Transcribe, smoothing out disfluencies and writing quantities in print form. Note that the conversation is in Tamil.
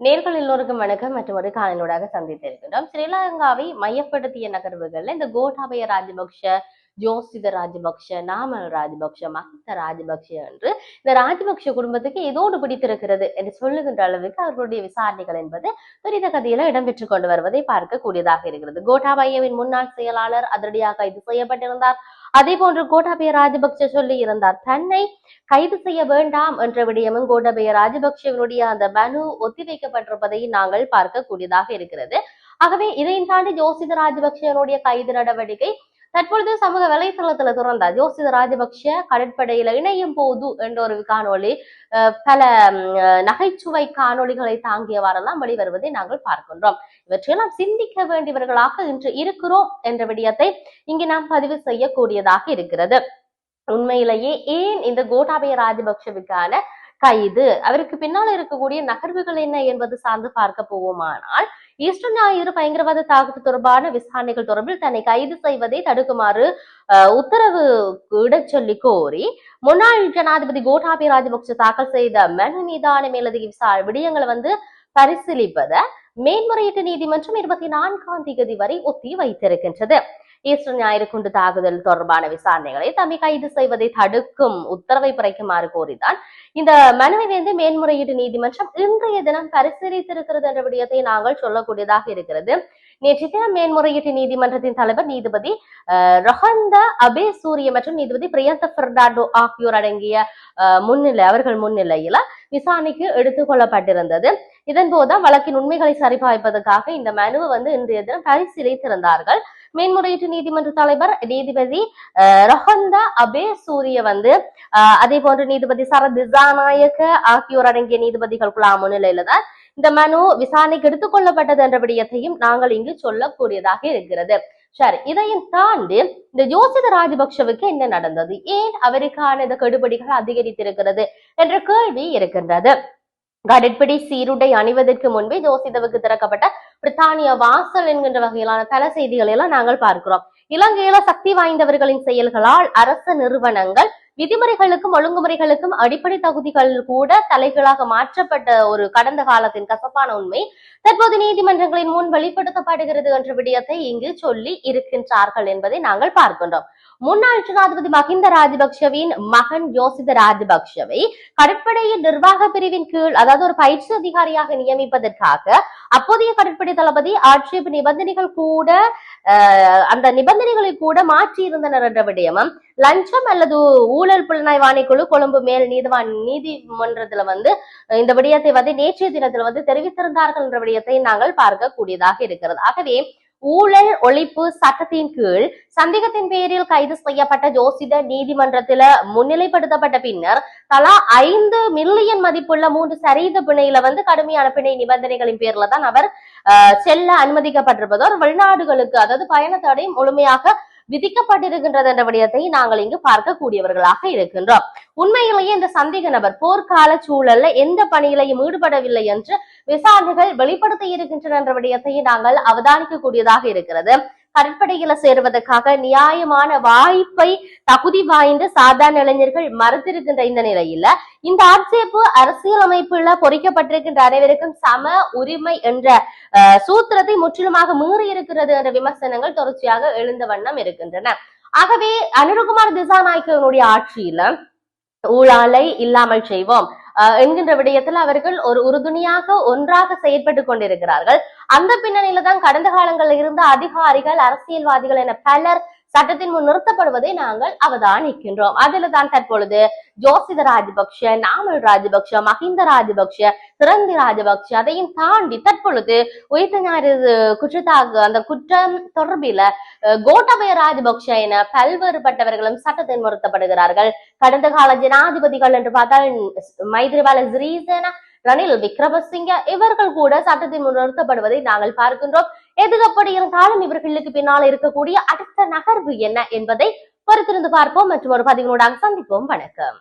நேர்கள் எல்லோருக்கும் வணக்கம். மற்றும் ஒரு காணொலியாக சந்தித்திருக்கின்றோம். ஸ்ரீலங்காவை மையப்படுத்திய நகர்வுகள்ல இந்த கோட்டாபய ராஜபக்ஷ, ஜோசித ராஜபக்ஷ, நாமல் ராஜபக்ஷ, மஹிந்த ராஜபக்ஷ என்று இந்த ராஜபக்ஷ குடும்பத்துக்கு ஏதோடு பிடித்திருக்கிறது என்று சொல்லுகின்ற அளவுக்கு அவர்களுடைய விசாரணைகள் என்பது துரித கதியில இடம்பெற்றுக் கொண்டு வருவதை பார்க்கக்கூடியதாக இருக்கிறது. கோட்டாபயவின் முன்னாள் செயலாளர் அதிரடியாக கைது செய்யப்பட்டிருந்தார். அதே போன்று கோட்டாபய ராஜபக்ஷ சொல்லி இருந்தார் தன்னை கைது செய்ய வேண்டாம் என்ற விடயமும் கோட்டாபய ராஜபக்ஷவினுடைய அந்த மனு ஒத்திவைக்கப்பட்டிருப்பதை நாங்கள் பார்க்கக்கூடியதாக இருக்கிறது. ஆகவே இதையும் தாண்டி ஜோசித ராஜபக்ஷனுடைய கைது நடவடிக்கை தற்பொழுது சமூக வலைத்தளத்துல துறந்தார். ஜோசித ராஜபக்ஷ கடற்படையில இணையும் போது என்ற ஒரு காணொளி பல நகைச்சுவை காணொளிகளை தாங்கியவாறெல்லாம் வெளிவருவதை நாங்கள் பார்க்கின்றோம். இவற்றையெல்லாம் சிந்திக்க வேண்டியவர்களாக இன்று இருக்கிறோம் என்ற விடயத்தை இங்கு நாம் பதிவு செய்யக்கூடியதாக இருக்கிறது. உண்மையிலேயே ஏன் இந்த கோட்டாபய ராஜபக்ஷவுக்கான கைது, அவருக்கு பின்னால் இருக்கக்கூடிய நகர்வுகள் என்ன என்பது சார்ந்து பார்க்க போவோமானால், ஈஸ்டர் ஞாயிறு பயங்கரவாத தாக்குதல் தொடர்பான விசாரணைகள் தொடர்பில் தன்னை கைது செய்வதை தடுக்குமாறு உத்தரவு இட சொல்லி கோரி முன்னாள் ஜனாதிபதி கோட்டாபய ராஜபக்ஷ தாக்கல் செய்த மனு மீதான மேலதிக விடயங்களை பரிசீலிப்பத மேன்முறையீட்டு நீதிமன்றம் 24ஆம் தேதி வரை ஒத்தி வைத்திருக்கின்றது. ஈஸ்டர் ஞாயிறு குண்டு தாக்குதல் தொடர்பான விசாரணைகளை தம்மை கைது செய்வதை தடுக்கும் உத்தரவை பிறக்குமாறு கோரிதான் இந்த மனுவை மேன்முறையீட்டு நீதிமன்றம் இன்றைய தினம் பரிசீலித்திருக்கிறது என்ற விடயத்தை நாங்கள் சொல்லக்கூடியதாக இருக்கிறது. நேற்று தினம் மேன்முறையீட்டு நீதிமன்றத்தின் தலைவர் நீதிபதி ரொஹந்த அபேசூரிய மற்றும் நீதிபதி பிரியந்த பெர்னாண்டோ ஆகியோர் அடங்கிய அவர்கள் முன்னிலையில விசாரணைக்கு எடுத்துக் கொள்ளப்பட்டிருந்தது. இதன் போதுதான் வழக்கின் உண்மைகளை சரிபார்ப்பதற்காக இந்த மனுவை இன்றைய தினம் பரிசீலித்திருந்தார்கள். மேன்முறையீட்டு நீதிமன்ற தலைவர் நீதிபதி ரொஹந்த அபேசூரிய அதே போன்று நீதிபதி சரத் திசாநாயக்க ஆகியோர் அடங்கிய நீதிபதிகள் குழா முன்னிலையில தான் இந்த மனு விசாரணைக்கு எடுத்துக் கொள்ளப்பட்டது என்ற விடயத்தையும் நாங்கள் இங்கு சொல்லக்கூடியதாக இருக்கிறது. சரி, இதையும் தாண்டி இந்த ஜோசித ராஜபக்ஷவுக்கு என்ன நடந்தது, ஏன் அவருக்கான இந்த கெடுபிடிகள் அதிகரித்திருக்கிறது என்ற கேள்வி இருக்கின்றது. கடற்படை சீருடை அணிவதற்கு முன்பே ஜோசிதவுக்கு திறக்கப்பட்ட பிரித்தானிய வாசல் என்கின்ற வகையிலான பல செய்திகளை எல்லாம் நாங்கள் பார்க்கிறோம். இலங்கையில சக்தி வாய்ந்தவர்களின் செயல்களால் அரச நிறுவனங்கள் விதிமுறைகளுக்கும் ஒழுங்குமுறைகளுக்கும் அடிப்படை தகுதிகள் கூட தலைகளாக மாற்றப்பட்ட ஒரு கடந்த காலத்தின் கசப்பான உண்மை தற்போது நீதிமன்றங்களின் முன் வெளிப்படுத்தப்படுகிறது என்ற விடயத்தை இங்கு சொல்லி இருக்கின்றார்கள் என்பதை நாங்கள் பார்க்கின்றோம். முன்னாள் ஜனாதிபதி மஹிந்த ராஜபக்ஷவின் மகன் ஜோசித ராஜபக்ஷவை கடற்படையின் நிர்வாக பிரிவின் கீழ், அதாவது ஒரு பயிற்சி அதிகாரியாக நியமிப்பதற்காக அப்போதைய கடற்படை தளபதி ஆட்சேப நிபந்தனைகள் கூட அந்த நிபந்தனைகளை கூட மாற்றி இருந்தனர் என்ற விடயமும், லஞ்சம் அல்லது ஊழல் புலனாய்வு ஆணைக்குழு கொழும்பு மேல் நீதிமன்றத்துல இந்த விடயத்தை நேற்றைய தினத்துல தெரிவித்திருந்தார்கள் என்ற விடயத்தை நாங்கள் பார்க்க கூடியதாக இருக்கிறது. ஆகவே ஊழல் ஒழிப்பு சட்டத்தின் கீழ் சந்தேகத்தின் பேரில் கைது செய்யப்பட்ட ஜோசித நீதிமன்றத்தில முன்னிலைப்படுத்தப்பட்ட பின்னர் தலா 5 மில்லியன் மதிப்புள்ள 3 சரீத பிணையில கடுமையான பிணை நிபந்தனைகளின் பேர்ல தான் அவர் செல்ல அனுமதிக்கப்பட்டிருப்பதோ வெளிநாடுகளுக்கு, அதாவது பயண தடை முழுமையாக விதிக்கப்பட்டிருக்கின்றது என்ற விடயத்தை நாங்கள் இங்கு பார்க்கக்கூடியவர்களாக இருக்கின்றோம். உண்மையிலேயே இந்த சந்தேக நபர் போர்க்கால சூழல்ல எந்த பணியிலையும் ஈடுபடவில்லை என்று விசாரணைகள் வெளிப்படுத்தி இருக்கின்றன என்ற விடயத்தை நாங்கள் அவதானிக்க கூடியதாக இருக்கிறது. கடற்படையில சேருவதற்காக நியாயமான வாய்ப்பை தகுதி வாய்ந்த சாதாரண இளைஞர்கள் மறுத்திருக்கின்ற இந்த நிலையில இந்த ஆட்சேர்ப்பு அரசியலமைப்புல பொறிக்கப்பட்டிருக்கின்ற அனைவருக்கும் சம உரிமை என்ற சூத்திரத்தை முற்றிலுமாக மீறி இருக்கிறது என்ற விமர்சனங்கள் தொடர்ச்சியாக எழுந்த வண்ணம் இருக்கின்றன. ஆகவே அனுரகுமார் திசாநாயக்கனுடைய ஆட்சியில ஊழலை இல்லாமல் செய்வோம் என்கின்ற விடயத்தில் அவர்கள் ஒரு உறுதுணையாக ஒன்றாக செயற்பட்டு கொண்டிருக்கிறார்கள். அந்த பின்னணியில தான் கடந்த காலங்களில் இருந்த அதிகாரிகள், அரசியல்வாதிகள் என பலர் சட்டத்தின் முன் நிறுத்தப்படுவதை நாங்கள் அவதானிக்கின்றோம். அதுல தான் தற்பொழுது ஜோசித ராஜபக்ஷ, நாமல் ராஜபக்ஷ, மஹிந்த ராஜபக்ஷ, திரந்தி ராஜபக்ஷ, அதையும் தாண்டி தற்பொழுது உயிர்த்த ஞாயிறு அந்த குற்றம் தொடர்பில கோட்டாபய ராஜபக்ஷ என பல்வேறுபட்டவர்களும் சட்டத்தில் நிறுத்தப்படுகிறார்கள். கடந்த கால ஜனாதிபதிகள் என்று பார்த்தால் மைத்ரிபால சிறிசேன, ரணில் விக்ரமசிங்க இவர்கள் கூட சட்டத்தின் முன் நிறுத்தப்படுவதை நாங்கள் பார்க்கின்றோம். எது எப்படி இருந்தாலும் இவர்களுக்கு பின்னால் இருக்கக்கூடிய அடுத்த நகர்வு என்ன என்பதை பொறுத்திருந்து பார்ப்போம். மற்றும் ஒரு பதிவினூடாக சந்திப்போம். வணக்கம்.